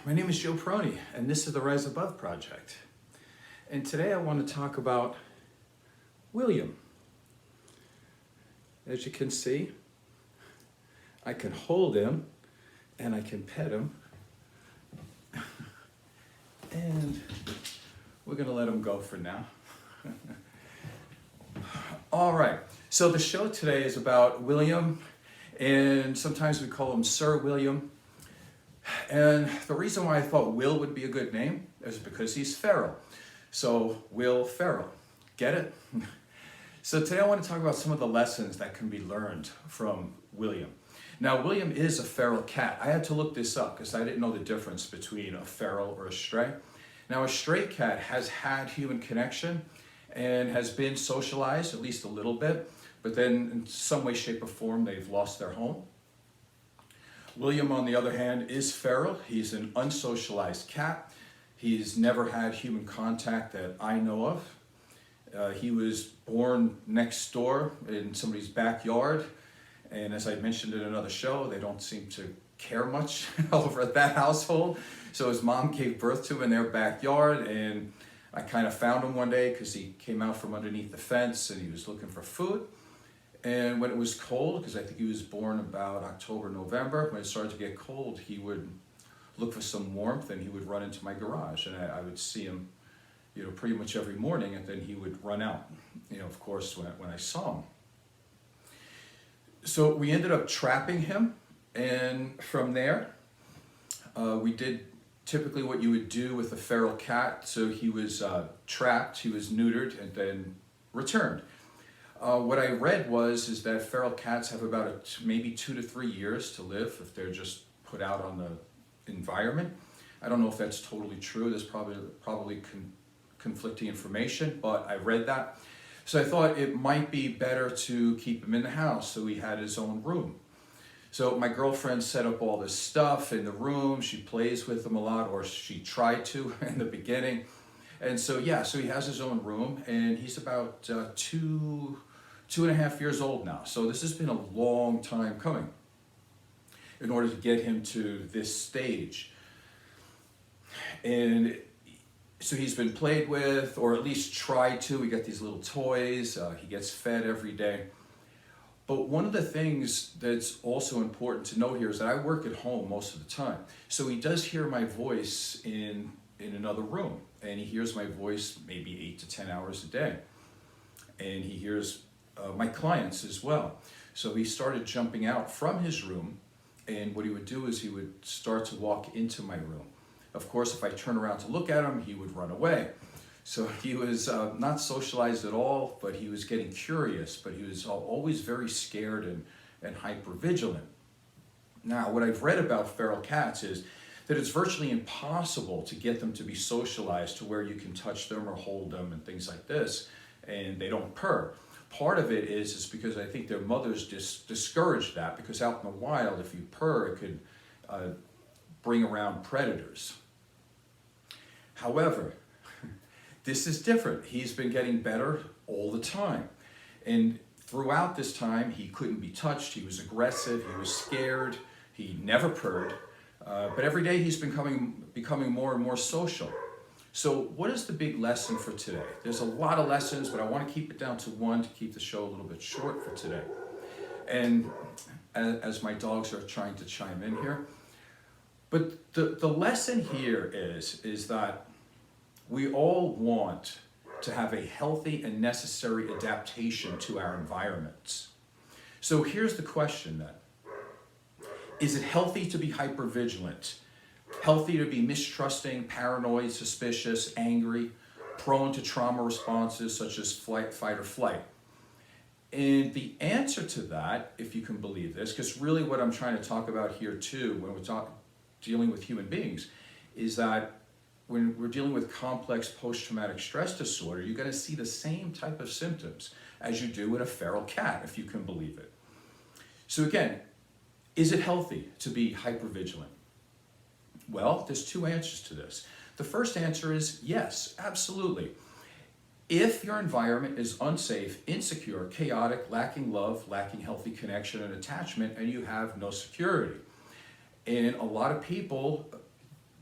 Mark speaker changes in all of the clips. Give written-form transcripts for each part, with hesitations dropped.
Speaker 1: My name is Joe Prony, and this is the Rise Above Project. And today I want to talk about William. As you can see, I can hold him and I can pet him. And we're going to let him go for now. All right, so the show today is about William, and sometimes we call him Sir William. And the reason why I thought Will would be a good name is because he's Ferel. So Will Ferel, get it? So today I want to talk about some of the lessons that can be learned from William. Now William is a feral cat. I had to look this up because I didn't know the difference between a feral or a stray. Now a stray cat has had human connection and has been socialized at least a little bit, but then in some way, shape, or form they've lost their home. William, on the other hand, is feral. He's an unsocialized cat. He's never had human contact that I know of. He was born next door in somebody's backyard, and as I mentioned in another show, they don't seem to care much over at that household. So his mom gave birth to him in their backyard, and I kind of found him one day because he came out from underneath the fence and he was looking for food. And when it was cold, because I think he was born about October, November, when it started to get cold, he would look for some warmth and he would run into my garage. And I would see him, pretty much every morning, and then he would run out, of course, when I saw him. So we ended up trapping him, and from there, we did typically what you would do with a feral cat. So he was trapped, he was neutered, and then returned. What I read is that feral cats have about maybe 2 to 3 years to live if they're just put out on the environment. I don't know if that's totally true. There's probably conflicting information, but I read that. So I thought it might be better to keep him in the house, so he had his own room. So my girlfriend set up all this stuff in the room. She plays with him a lot, or she tried to in the beginning. And so he has his own room, and he's about 2.5 years old now. So this has been a long time coming in order to get him to this stage. And so he's been played with, or at least tried to. We got these little toys. He gets fed every day. But one of the things that's also important to know here is that I work at home most of the time. So he does hear my voice in another room, and he hears my voice maybe 8 to 10 hours a day. And he hears my clients as well. So he started jumping out from his room, and what he would do is he would start to walk into my room. Of course, if I turn around to look at him, he would run away. So he was not socialized at all, but he was getting curious, but he was always very scared and hyper-vigilant. Now, what I've read about feral cats is that it's virtually impossible to get them to be socialized to where you can touch them or hold them and things like this, and they don't purr. Part of it is because I think their mothers discourage that, because out in the wild, if you purr, it could bring around predators. However, this is different. He's been getting better all the time. And throughout this time, he couldn't be touched, he was aggressive, he was scared, he never purred. But every day he's becoming more and more social. So what is the big lesson for today? There's a lot of lessons, but I want to keep it down to one to keep the show a little bit short for today. And as my dogs are trying to chime in here. But the lesson here is that we all want to have a healthy and necessary adaptation to our environments. So here's the question then. Is it healthy to be hypervigilant? Healthy to be mistrusting, paranoid, suspicious, angry, prone to trauma responses such as flight, fight, or flight? And the answer to that, if you can believe this, because really what I'm trying to talk about here too, when we're dealing with human beings, is that when we're dealing with complex post-traumatic stress disorder, you're going to see the same type of symptoms as you do with a feral cat, if you can believe it. So again, is it healthy to be hypervigilant? Well, there's 2 answers to this. The first answer is yes, absolutely. If your environment is unsafe, insecure, chaotic, lacking love, lacking healthy connection and attachment, and you have no security. And a lot of people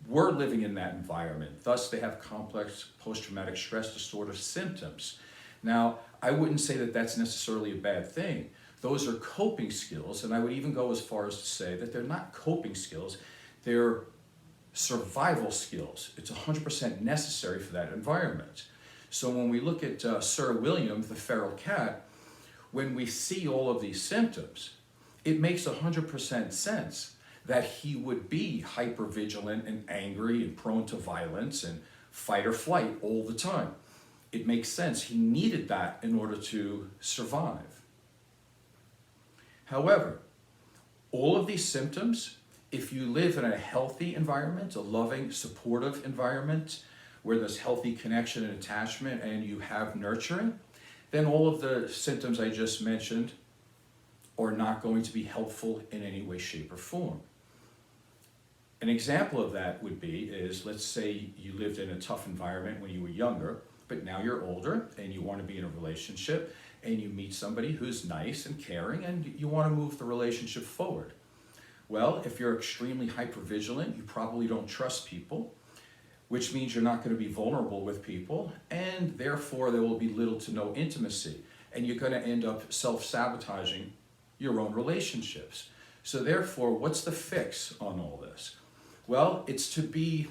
Speaker 1: were living in that environment. Thus, they have complex post-traumatic stress disorder symptoms. Now, I wouldn't say that that's necessarily a bad thing. Those are coping skills, and I would even go as far as to say that they're not coping skills, they're survival skills. It's 100% necessary for that environment. So when we look at Sir William, the feral cat, when we see all of these symptoms, it makes 100% sense that he would be hypervigilant and angry and prone to violence and fight or flight all the time. It makes sense. He needed that in order to survive. However, all of these symptoms, if you live in a healthy environment, a loving, supportive environment, where there's healthy connection and attachment and you have nurturing, then all of the symptoms I just mentioned are not going to be helpful in any way, shape, or form. An example of that would be is, let's say you lived in a tough environment when you were younger, but now you're older and you want to be in a relationship and you meet somebody who's nice and caring and you want to move the relationship forward. Well, if you're extremely hypervigilant, you probably don't trust people, which means you're not going to be vulnerable with people, and therefore there will be little to no intimacy, and you're going to end up self-sabotaging your own relationships. So therefore, what's the fix on all this? Well, it's to be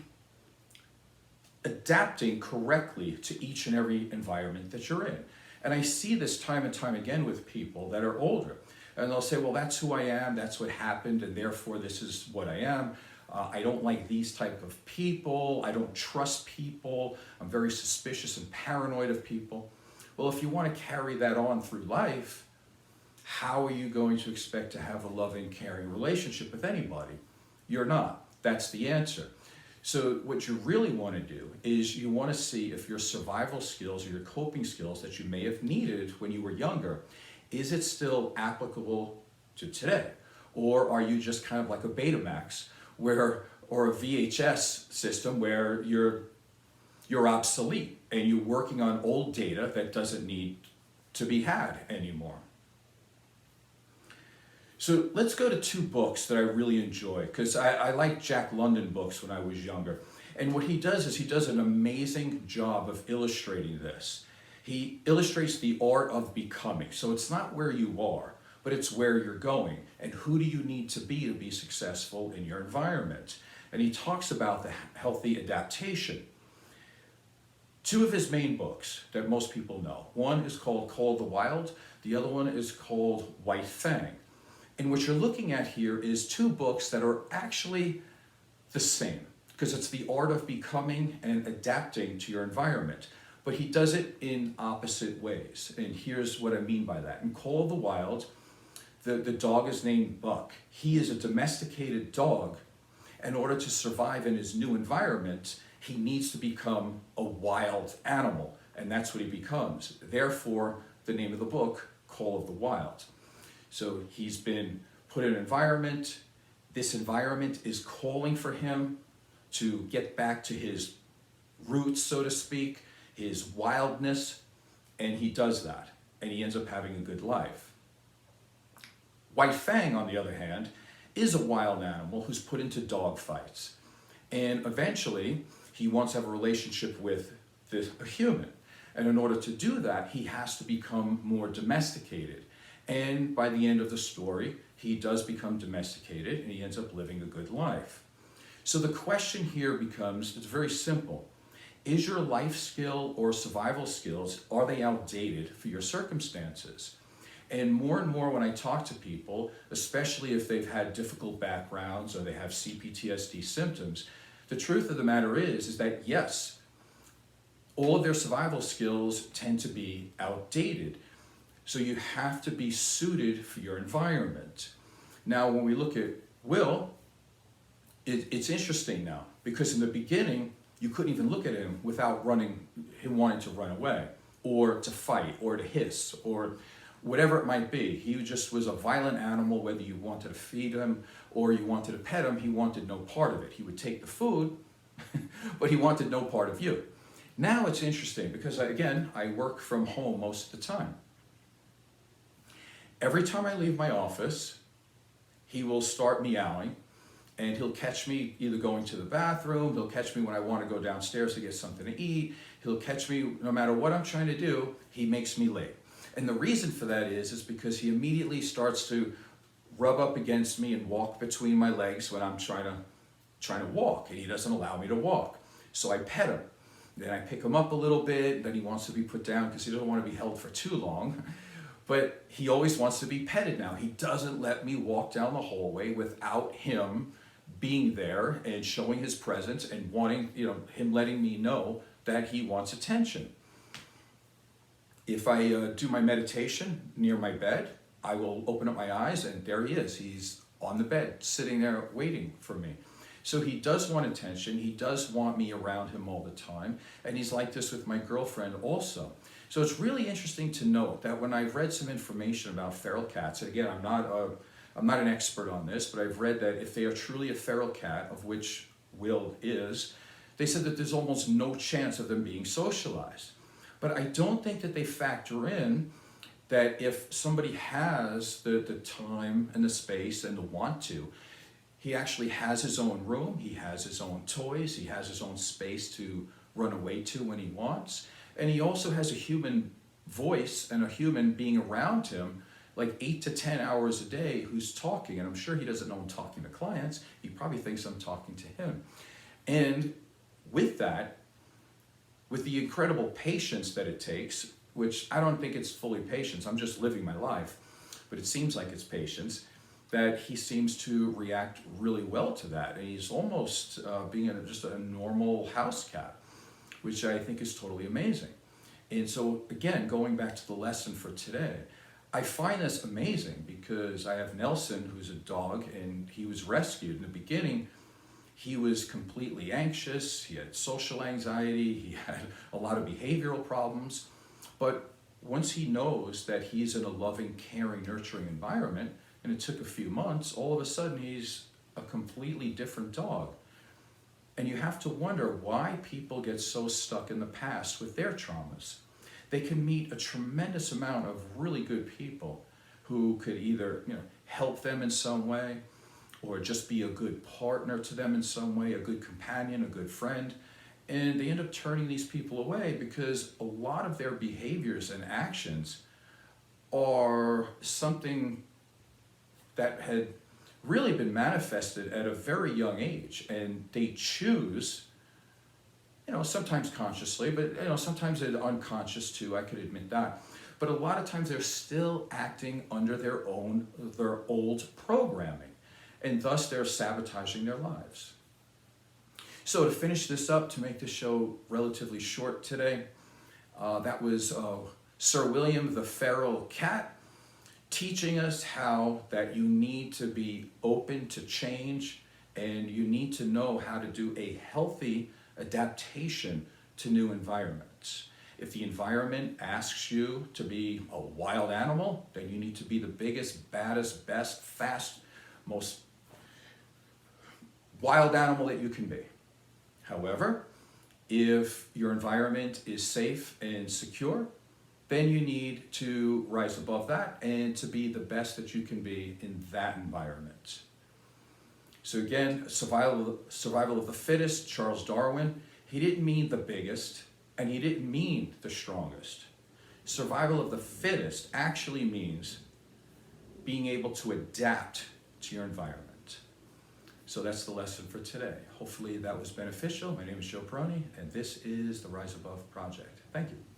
Speaker 1: adapting correctly to each and every environment that you're in. And I see this time and time again with people that are older. And they'll say, well, that's who I am, that's what happened, and therefore this is what I am. I don't like these type of people, I don't trust people, I'm very suspicious and paranoid of people. Well, if you want to carry that on through life, how are you going to expect to have a loving, caring relationship with anybody? You're not. That's the answer. So what you really want to do is you want to see if your survival skills or your coping skills that you may have needed when you were younger, is it still applicable to today? Or are you just kind of like a Betamax or a VHS system where you're obsolete and you're working on old data that doesn't need to be had anymore? So let's go to two books that I really enjoy, because I liked Jack London books when I was younger. And what he does is he does an amazing job of illustrating this. He illustrates the art of becoming. So it's not where you are, but it's where you're going. And who do you need to be successful in your environment? And he talks about the healthy adaptation. Two of his main books that most people know. One is called Call of the Wild. The other one is called White Fang. And what you're looking at here is two books that are actually the same, because it's the art of becoming and adapting to your environment. But he does it in opposite ways. And here's what I mean by that. In Call of the Wild, the dog is named Buck. He is a domesticated dog. In order to survive in his new environment, he needs to become a wild animal. And that's what he becomes. Therefore, the name of the book, Call of the Wild. So he's been put in an environment. This environment is calling for him to get back to his roots, so to speak, his wildness, and he does that, and he ends up having a good life. White Fang, on the other hand, is a wild animal who's put into dog fights, and eventually he wants to have a relationship with a human, and in order to do that, he has to become more domesticated. And by the end of the story, he does become domesticated and he ends up living a good life. So the question here becomes, it's very simple. Is your life skill or survival skills, are they outdated for your circumstances? And more when I talk to people, especially if they've had difficult backgrounds or they have CPTSD symptoms, the truth of the matter is that yes, all of their survival skills tend to be outdated. So you have to be suited for your environment. Now, when we look at Will, it's interesting now, because in the beginning, you couldn't even look at him without him wanting to run away, or to fight, or to hiss, or whatever it might be. He just was a violent animal, whether you wanted to feed him or you wanted to pet him, he wanted no part of it. He would take the food, but he wanted no part of you. Now it's interesting, because again, I work from home most of the time. Every time I leave my office, he will start meowing, And he'll catch me either going to the bathroom, he'll catch me when I want to go downstairs to get something to eat, he'll catch me no matter what I'm trying to do, he makes me late. And the reason for that is because he immediately starts to rub up against me and walk between my legs when I'm trying to walk, and he doesn't allow me to walk. So I pet him. Then I pick him up a little bit, then he wants to be put down because he doesn't want to be held for too long. But he always wants to be petted now. He doesn't let me walk down the hallway without him being there and showing his presence and wanting, him letting me know that he wants attention. If I do my meditation near my bed, I will open up my eyes and there he is. He's on the bed, sitting there waiting for me. So he does want attention. He does want me around him all the time. And he's like this with my girlfriend also. So it's really interesting to note that when I've read some information about feral cats, and again, I'm not an expert on this, but I've read that if they are truly a feral cat, of which Will is, they said that there's almost no chance of them being socialized. But I don't think that they factor in that if somebody has the time and the space and the want to, he actually has his own room, he has his own toys, he has his own space to run away to when he wants. And he also has a human voice and a human being around him like 8 to 10 hours a day who's talking. And I'm sure he doesn't know I'm talking to clients. He probably thinks I'm talking to him. And with that, with the incredible patience that it takes, which I don't think it's fully patience, I'm just living my life, but it seems like it's patience, that he seems to react really well to that. And he's almost being just a normal house cat, which I think is totally amazing. And so again, going back to the lesson for today, I find this amazing because I have Nelson, who's a dog, and he was rescued. In the beginning, he was completely anxious, he had social anxiety, he had a lot of behavioral problems. But once he knows that he's in a loving, caring, nurturing environment, and it took a few months, all of a sudden he's a completely different dog. And you have to wonder why people get so stuck in the past with their traumas. They can meet a tremendous amount of really good people who could either help them in some way or just be a good partner to them in some way, a good companion, a good friend. And they end up turning these people away because a lot of their behaviors and actions are something that had really been manifested at a very young age, and they choose, sometimes consciously, but sometimes they're unconscious too, I could admit that. But a lot of times they're still acting under their old programming, and thus they're sabotaging their lives. So to finish this up, to make this show relatively short today, that was Sir William the Feral Cat, teaching us how that you need to be open to change and you need to know how to do a healthy adaptation to new environments. If the environment asks you to be a wild animal, then you need to be the biggest, baddest, best, fast, most wild animal that you can be. However, if your environment is safe and secure, then you need to rise above that and to be the best that you can be in that environment. So again, survival of the fittest, Charles Darwin, he didn't mean the biggest and he didn't mean the strongest. Survival of the fittest actually means being able to adapt to your environment. So that's the lesson for today. Hopefully that was beneficial. My name is Joe Peroni, and this is the Rise Above Project. Thank you.